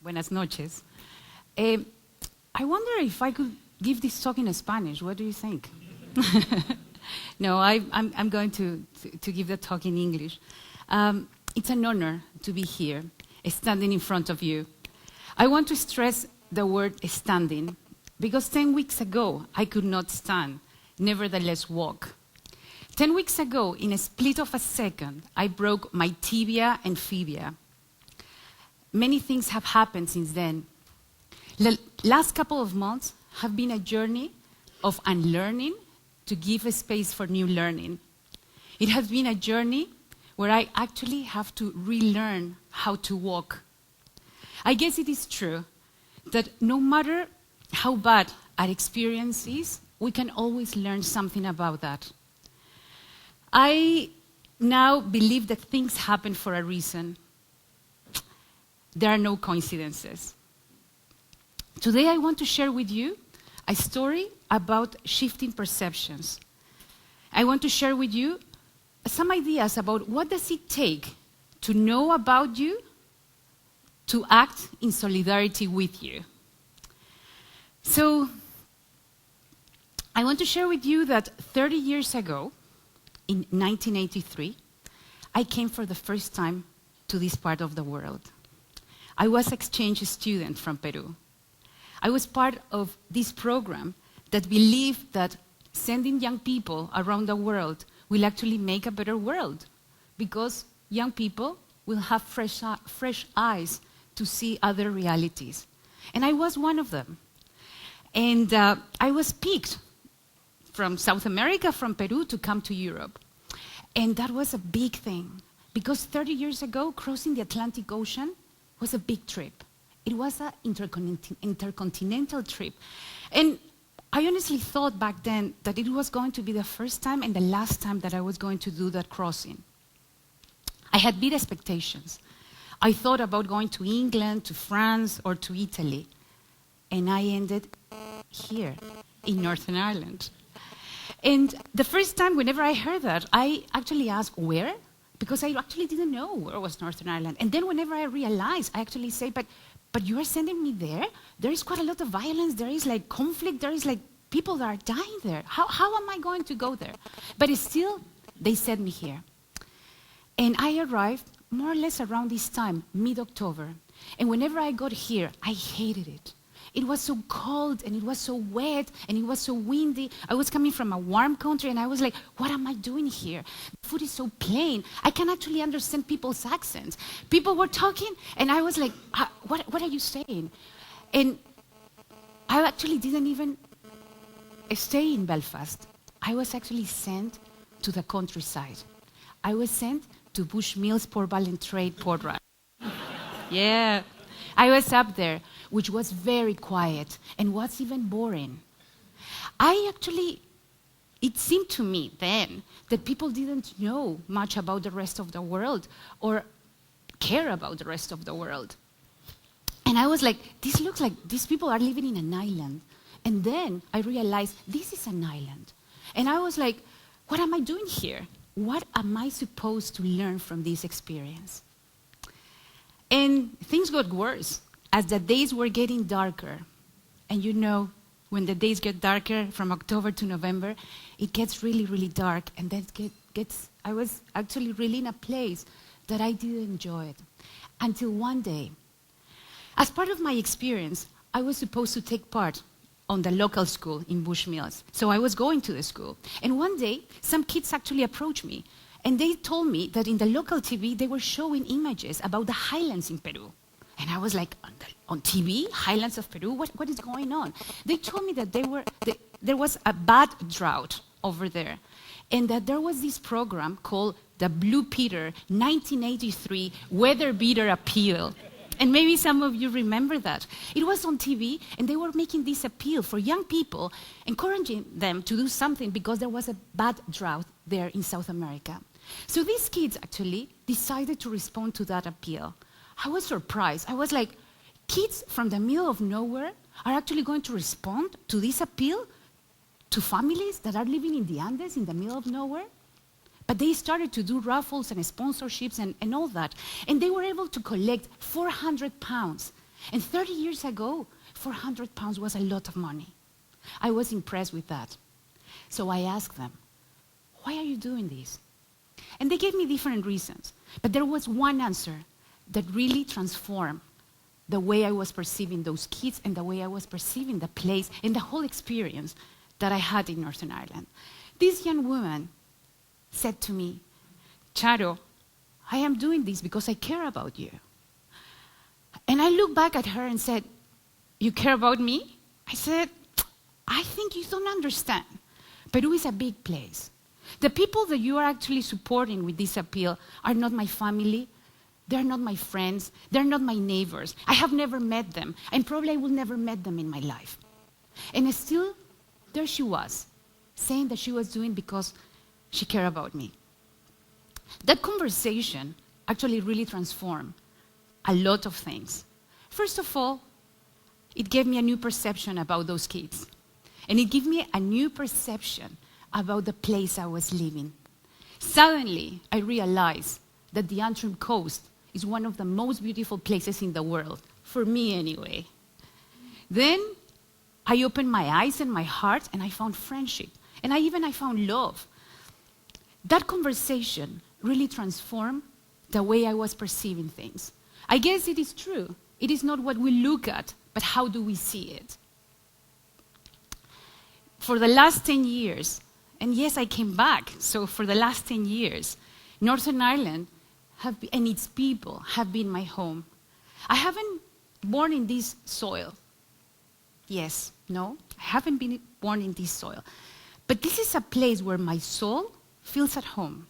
Buenas noches. I wonder if I could give this talk in Spanish. What do you think? No, I'm going to give the talk in English. It's an honor to be here, standing in front of you. I want to stress the word standing, because 10 weeks ago, I could not stand, nevertheless walk. 10 weeks ago, in a split of a second, I broke my tibia and fibia. Many things have happened since then. The last couple of months have been a journey of unlearning to give a space for new learning. It has been a journey where I actually have to relearn how to walk. I guess it is true that no matter how bad our experience is, we can always learn something about that. I now believe that things happen for a reason. There are no coincidences. Today I want to share with you a story about shifting perceptions. I want to share with you some ideas about what does it take to know about you, to act in solidarity with you. So, I want to share with you that 30 years ago, in 1983, I came for the first time to this part of the world. I was an exchange student from Peru. I was part of this program that believed that sending young people around the world will actually make a better world, because young people will have fresh eyes to see other realities. And I was one of them. And I was picked from South America, from Peru, to come to Europe. And that was a big thing, because 30 years ago, crossing the Atlantic Ocean was a big trip. It was an intercontinental trip. And I honestly thought back then that it was going to be the first time and the last time that I was going to do that crossing. I had big expectations. I thought about going to England, to France, or to Italy. And I ended here, in Northern Ireland. And the first time, whenever I heard that, I actually asked, where? Because I actually didn't know where was Northern Ireland. And then whenever I realized, I actually say, but you are sending me there? There is quite a lot of violence, there is like conflict, there is like people that are dying there. How am I going to go there? But still, they sent me here. And I arrived more or less around this time, mid-October. And whenever I got here, I hated it. It was so cold, and it was so wet, and it was so windy. I was coming from a warm country, and I was like, what am I doing here? The food is so plain. I can actually understand people's accents. People were talking, and I was like, what are you saying? And I actually didn't even stay in Belfast. I was actually sent to the countryside. I was sent to Bushmills, Port Ballintrade, Portrush. Yeah. I was up there, which was very quiet and was even boring. It seemed to me then that people didn't know much about the rest of the world or care about the rest of the world. And I was like, this looks like these people are living in an island. And then I realized this is an island. And I was like, what am I doing here? What am I supposed to learn from this experience? And things got worse as the days were getting darker. And you know, when the days get darker from October to November, it gets really, really dark. And then I was actually really in a place that I didn't enjoy it. Until one day, as part of my experience, I was supposed to take part on the local school in Bushmills. So I was going to the school. And one day, some kids actually approached me. And they told me that in the local TV, they were showing images about the highlands in Peru. And I was like, on TV? Highlands of Peru? What is going on? They told me that there was a bad drought over there. And that there was this program called the Blue Peter 1983 Weather Beater Appeal. And maybe some of you remember that. It was on TV, and they were making this appeal for young people, encouraging them to do something because there was a bad drought there in South America. So these kids actually decided to respond to that appeal. I was surprised. I was like, kids from the middle of nowhere are actually going to respond to this appeal to families that are living in the Andes in the middle of nowhere? But they started to do raffles and sponsorships and all that. And they were able to collect 400 pounds. And 30 years ago, 400 pounds was a lot of money. I was impressed with that. So I asked them, why are you doing this? And they gave me different reasons. But there was one answer that really transformed the way I was perceiving those kids and the way I was perceiving the place and the whole experience that I had in Northern Ireland. This young woman said to me, Charo, I am doing this because I care about you. And I looked back at her and said, you care about me? I said, I think you don't understand. Peru is a big place. The people that you are actually supporting with this appeal are not my family. They're not my friends. They're not my neighbors. I have never met them. And probably I will never met them in my life. And still, there she was, saying that she was doing because she cared about me. That conversation actually really transformed a lot of things. First of all, it gave me a new perception about those kids. And it gave me a new perception about the place I was living. Suddenly, I realized that the Antrim Coast is one of the most beautiful places in the world, for me anyway. Then, I opened my eyes and my heart, and I found friendship. And I found love. That conversation really transformed the way I was perceiving things. I guess it is true. It is not what we look at, but how do we see it? For the last 10 years, and yes, I came back, so for the last 10 years, Northern Ireland and its people have been my home. I haven't born in this soil. Yes, no, I haven't been born in this soil. But this is a place where my soul feels at home.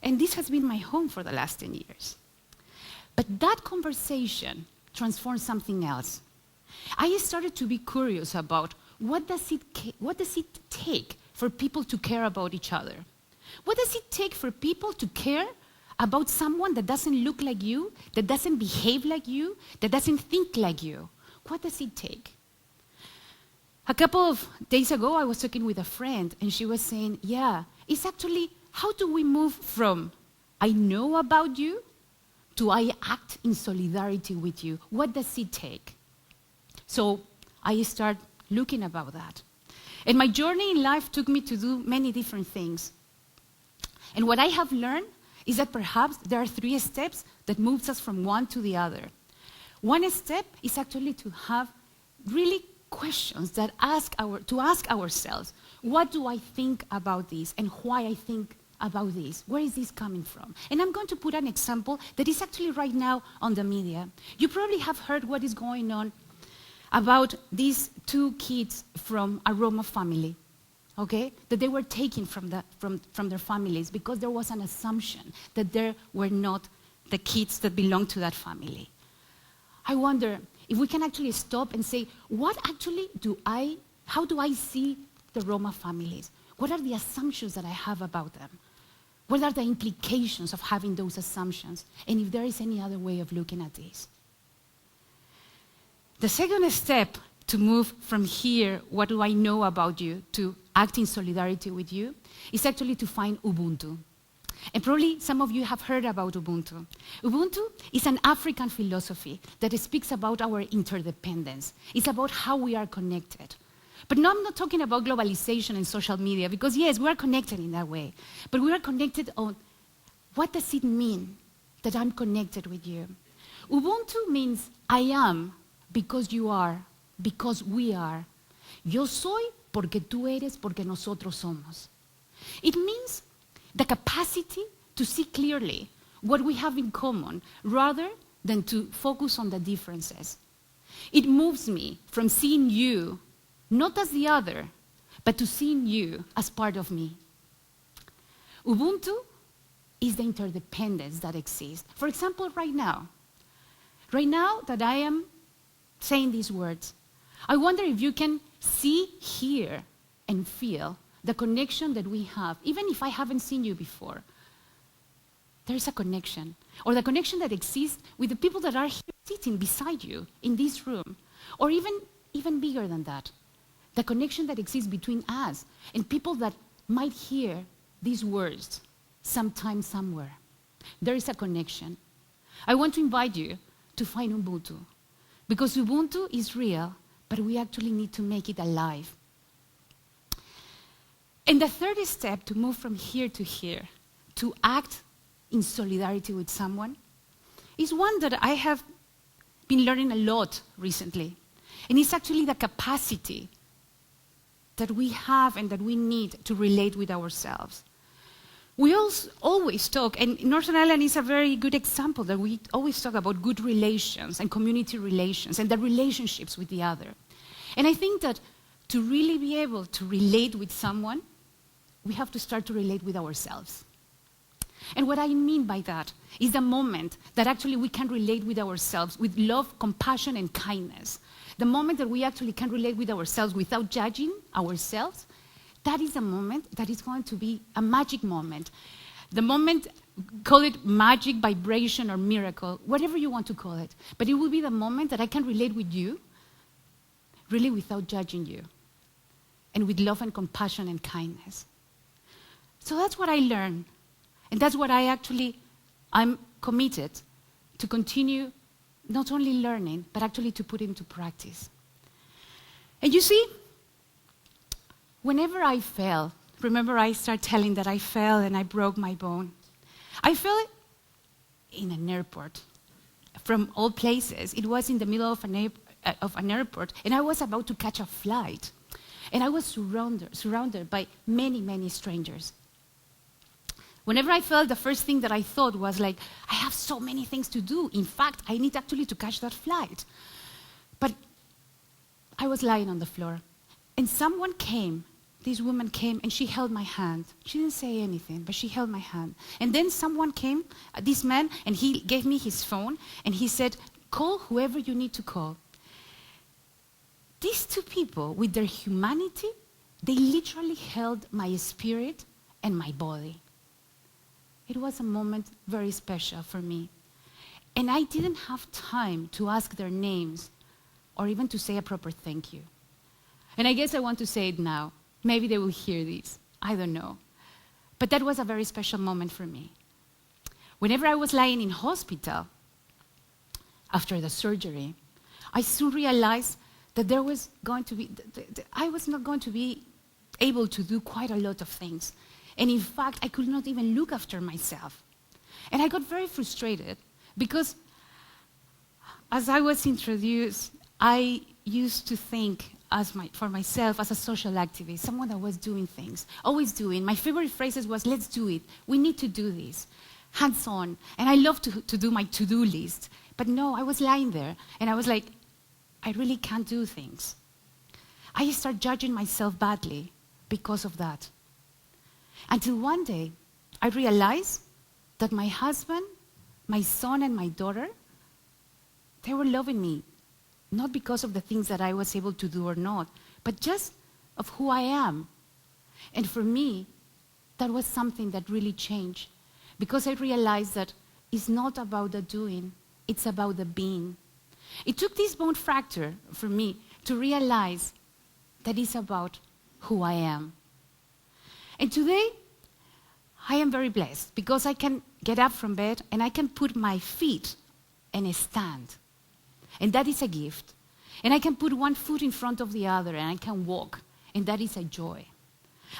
And this has been my home for the last 10 years. But that conversation transformed something else. I started to be curious about what does it take for people to care about each other? What does it take for people to care about someone that doesn't look like you, that doesn't behave like you, that doesn't think like you? What does it take? A couple of days ago, I was talking with a friend, and she was saying, yeah, it's actually, how do we move from I know about you to I act in solidarity with you? What does it take? So I start looking about that. And my journey in life took me to do many different things. And what I have learned is that perhaps there are 3 steps that moves us from one to the other. One step is actually to have really questions that ask ourselves, what do I think about this and why I think about this? Where is this coming from? And I'm going to put an example that is actually right now on the media. You probably have heard what is going on about these 2 kids from a Roma family, okay? That they were taken from their families because there was an assumption that they were not the kids that belonged to that family. I wonder if we can actually stop and say, how do I see the Roma families? What are the assumptions that I have about them? What are the implications of having those assumptions? And if there is any other way of looking at this. The second step to move from here, what do I know about you, to act in solidarity with you, is actually to find Ubuntu. And probably some of you have heard about Ubuntu. Ubuntu is an African philosophy that speaks about our interdependence. It's about how we are connected. But no, I'm not talking about globalization and social media, because yes, we are connected in that way. But we are connected on what does it mean that I'm connected with you. Ubuntu means I am because you are, because we are. Yo soy porque tú eres, porque nosotros somos. It means the capacity to see clearly what we have in common rather than to focus on the differences. It moves me from seeing you not as the other, but to seeing you as part of me. Ubuntu is the interdependence that exists. For example, right now that I am saying these words, I wonder if you can see, hear, and feel the connection that we have, even if I haven't seen you before. There is a connection, or the connection that exists with the people that are here sitting beside you in this room, or even bigger than that, the connection that exists between us and people that might hear these words sometime, somewhere. There is a connection. I want to invite you to find Ubuntu, Because Ubuntu is real, but we actually need to make it alive. And the third step to move from here to here, to act in solidarity with someone, is one that I have been learning a lot recently. And it's actually the capacity that we have and that we need to relate with ourselves. We always talk, and Northern Ireland is a very good example, that we always talk about good relations and community relations and the relationships with the other. And I think that to really be able to relate with someone, we have to start to relate with ourselves. And what I mean by that is the moment that actually we can relate with ourselves with love, compassion, and kindness. The moment that we actually can relate with ourselves without judging ourselves, that is a moment that is going to be a magic moment. The moment, call it magic, vibration, or miracle, whatever you want to call it. But it will be the moment that I can relate with you, really without judging you, and with love and compassion and kindness. So that's what I learned. And that's what I'm committed to continue not only learning, but actually to put into practice. And you see, whenever I fell, remember I started telling that I fell and I broke my bone. I fell in an airport, from all places. It was in the middle of an airport, and I was about to catch a flight. And I was surrounded by many, many strangers. Whenever I fell, the first thing that I thought was like, I have so many things to do. In fact, I need actually to catch that flight. But I was lying on the floor, and someone came. This woman came, and she held my hand. She didn't say anything, but she held my hand. And then someone came, this man, and he gave me his phone, and he said, call whoever you need to call. These two people, with their humanity, they literally held my spirit and my body. It was a moment very special for me. And I didn't have time to ask their names or even to say a proper thank you. And I guess I want to say it now. Maybe they will hear this. I don't know. But that was a very special moment for me. Whenever I was lying in hospital after the surgery, I soon realized that there was going to be, I was not going to be able to do quite a lot of things. And in fact, I could not even look after myself. And I got very frustrated because as I was introduced, I used to think for myself as a social activist, someone that was doing things, always doing. My favorite phrases was, let's do it. We need to do this. Hands on. And I love to do my to-do list. But no, I was lying there and I was like, I really can't do things. I started judging myself badly because of that. Until one day, I realized that my husband, my son, and my daughter, they were loving me, not because of the things that I was able to do or not, but just of who I am. And for me, that was something that really changed, because I realized that it's not about the doing, it's about the being. It took this bone fracture for me to realize that it's about who I am. And today, I am very blessed because I can get up from bed and I can put my feet in a stand. And that is a gift. And I can put one foot in front of the other and I can walk. And that is a joy.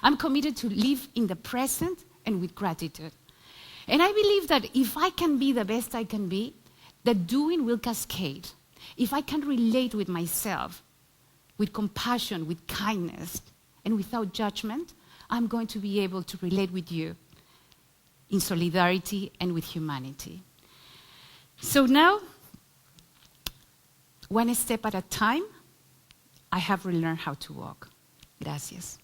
I'm committed to live in the present and with gratitude. And I believe that if I can be the best I can be, the doing will cascade. If I can relate with myself, with compassion, with kindness, and without judgment, I'm going to be able to relate with you in solidarity and with humanity. So now, one step at a time, I have relearned how to walk. Gracias.